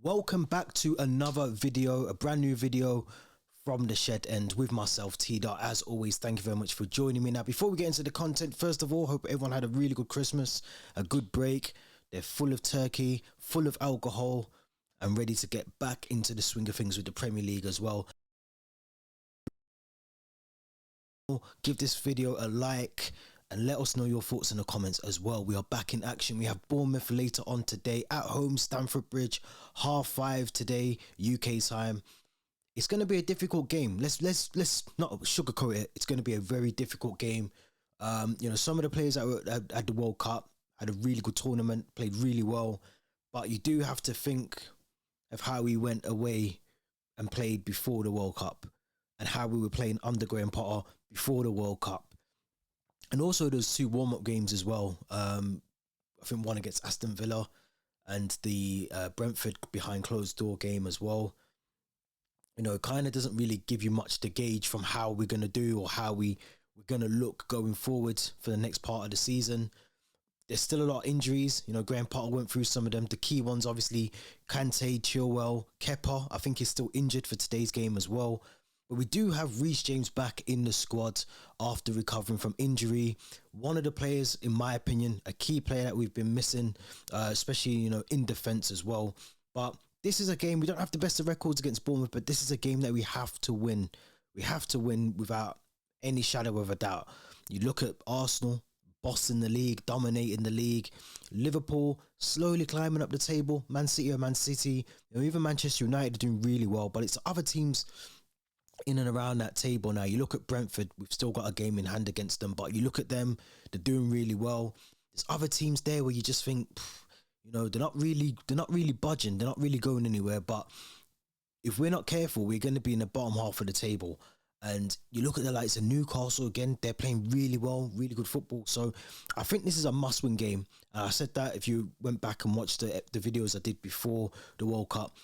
Welcome back to another video, a brand new video from the shed end with myself, T Dot. As always, thank you very much for joining me. Now, before we get into the content, first of all, hope everyone had a really good Christmas, a good break. They're full of turkey, full of alcohol, and ready to get back into the swing of things with the Premier League as well. Give this video a like and let us know your thoughts in the comments as well. We are back in action. We have Bournemouth later on today at home, Stamford Bridge, 5:30 today, UK time. It's going to be a difficult game. Let's not sugarcoat it. It's going to be a very difficult game. You know, some of the players that were at the World Cup had a really good tournament, played really well, but you do have to think of how we went away and played before the World Cup and how we were playing under Graham Potter before the World Cup. And also those two warm-up games as well. I think one against Aston Villa and the Brentford behind closed door game as well. You know, it kind of doesn't really give you much to gauge from how we're going to do or how we're going to look going forward for the next part of the season. There's still a lot of injuries. You know, Graham Potter went through some of them. The key ones, obviously, Kante, Chilwell, Kepa. I think he's still injured for today's game as well. But we do have Reece James back in the squad after recovering from injury. One of the players, in my opinion, a key player that we've been missing, especially, you know, in defence as well. But this is a game, we don't have the best of records against Bournemouth, but this is a game that we have to win. We have to win without any shadow of a doubt. You look at Arsenal, bossing the league, dominating the league. Liverpool, slowly climbing up the table. Man City or Man City. You know, even Manchester United are doing really well, but it's other teams in and around that table now. You look at Brentford, we've still got a game in hand against them, but you look at them, they're doing really well. There's other teams there where you just think, you know, they're not really budging, they're not really going anywhere. But if we're not careful, we're going to be in the bottom half of the table. And you look at the likes of Newcastle again, they're playing really well, really good football. So I think this is a must-win game. I said that if you went back and watched the videos I did before the World Cup.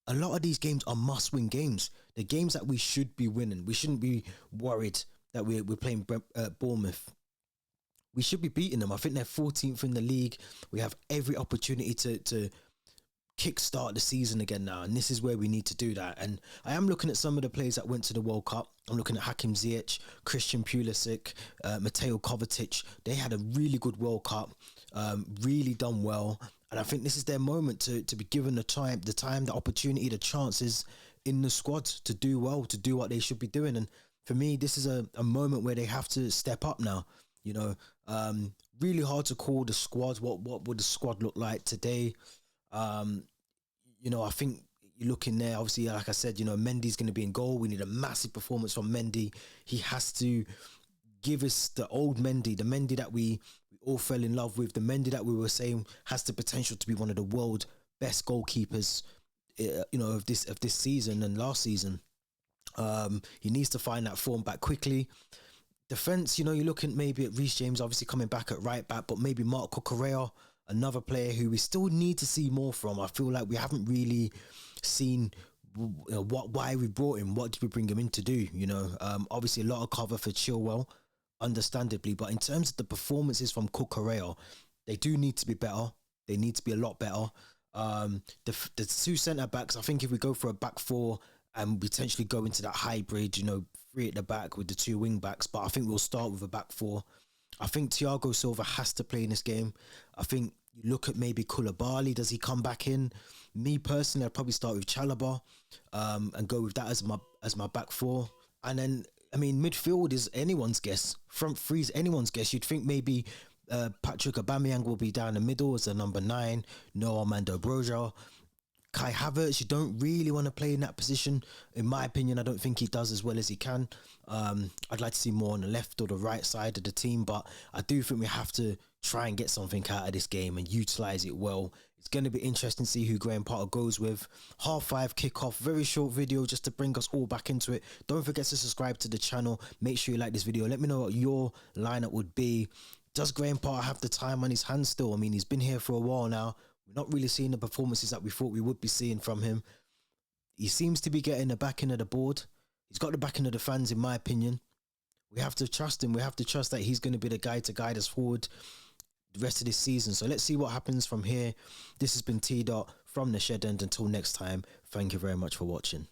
A lot of these games are must-win games. They're games that we should be winning. We shouldn't be worried that we're playing Bournemouth. We should be beating them. I think they're 14th in the league. We have every opportunity to kickstart the season again now, and this is where we need to do that. And I am looking at some of the players that went to the World Cup. I'm looking at Hakim Ziyech, Christian Pulisic, Mateo Kovacic. They had a really good World Cup, really done well. And I think this is their moment to be given the time, the opportunity, the chances in the squad to do well, to do what they should be doing. And for me, this is a moment where they have to step up now. You know, really hard to call the squad. What would the squad look like today? You know, I think you look in there, obviously, like I said, you know, Mendy's going to be in goal. We need a massive performance from Mendy. He has to give us the old Mendy, the Mendy that we all fell in love with, the Mendy that we were saying has the potential to be one of the world's best goalkeepers, you know, of this season and last season. He needs to find that form back quickly. Defence, you know, you're looking maybe at Reece James obviously coming back at right back, but maybe Marco Correa, another player who we still need to see more from. I feel like we haven't really seen why we brought him. What did we bring him in to do? You know, obviously a lot of cover for Chilwell, understandably, but in terms of the performances from Correa, they do need to be better. They need to be a lot better. The two centre backs, I think if we go for a back four and potentially go into that hybrid, you know, three at the back with the two wing backs, but I think we'll start with a back four. I think Thiago Silva has to play in this game. I think you look at maybe Koulibaly. Does he come back in? Me personally, I'd probably start with Chalobah and go with that as my back four. And then, I mean, midfield is anyone's guess. Front three is anyone's guess. You'd think maybe Patrick Aubameyang will be down the middle as a number 9. No Armando Broja. Kai Havertz, you don't really want to play in that position. In my opinion, I don't think he does as well as he can. I'd like to see more on the left or the right side of the team, but I do think we have to try and get something out of this game and utilise it well. It's going to be interesting to see who Graham Potter goes with. 5:30 kickoff, very short video just to bring us all back into it. Don't forget to subscribe to the channel. Make sure you like this video. Let me know what your lineup would be. Does Graham Potter have the time on his hands still? I mean, he's been here for a while now. We're not really seeing the performances that we thought we would be seeing from him. He seems to be getting the backing of the board. He's got the backing of the fans, in my opinion. We have to trust him. We have to trust that he's going to be the guy to guide us forward the rest of this season. So let's see what happens from here. This has been T Dot from the shed end. Until next time, thank you very much for watching.